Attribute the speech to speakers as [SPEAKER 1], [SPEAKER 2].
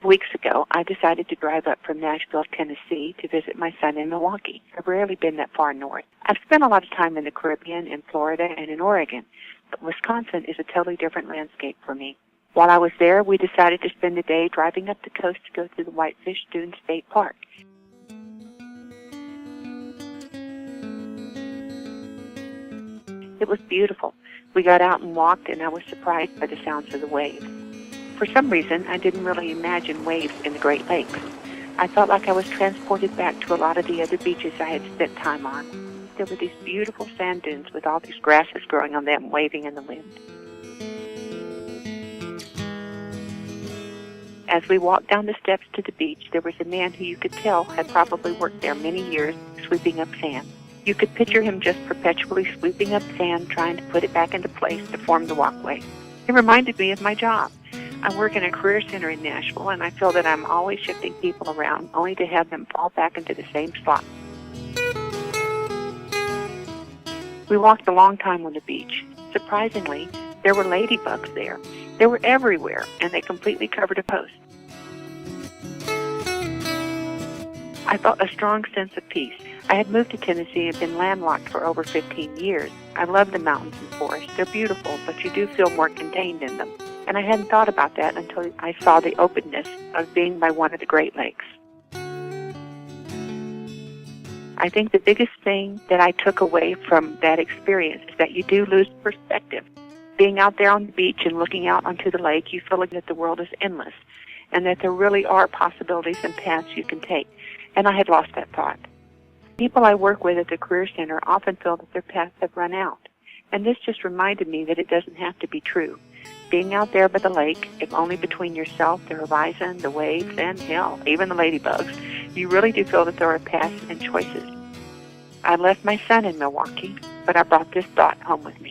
[SPEAKER 1] Weeks ago, I decided to drive up from Nashville, Tennessee to visit my son in Milwaukee. I've rarely been that far north. I've spent a lot of time in the Caribbean, in Florida, and in Oregon, but Wisconsin is a totally different landscape for me. While I was there, we decided to spend the day driving up the coast to go to the Whitefish Dune State Park. It was beautiful. We got out and walked, and I was surprised by the sounds of the waves. For some reason, I didn't really imagine waves in the Great Lakes. I felt like I was transported back to a lot of the other beaches I had spent time on. There were these beautiful sand dunes with all these grasses growing on them, waving in the wind. As we walked down the steps to the beach, there was a man who you could tell had probably worked there many years, sweeping up sand. You could picture him just perpetually sweeping up sand, trying to put it back into place to form the walkway. It reminded me of my job. I work in a career center in Nashville, and I feel that I'm always shifting people around, only to have them fall back into the same spot. We walked a long time on the beach. Surprisingly, there were ladybugs there. They were everywhere, and they completely covered a post. I felt a strong sense of peace. I had moved to Tennessee and been landlocked for over 15 years. I love the mountains and forests. They're beautiful, but you do feel more contained in them. And I hadn't thought about that until I saw the openness of being by one of the Great Lakes. I think the biggest thing that I took away from that experience is that you do lose perspective. Being out there on the beach and looking out onto the lake, you feel like that the world is endless and that there really are possibilities and paths you can take. And I had lost that thought. People I work with at the Career Center often feel that their paths have run out. And this just reminded me that it doesn't have to be true. Being out there by the lake, if only between yourself, the horizon, the waves, and hell, even the ladybugs, you really do feel that there are paths and choices. I left my son in Milwaukee, but I brought this thought home with me.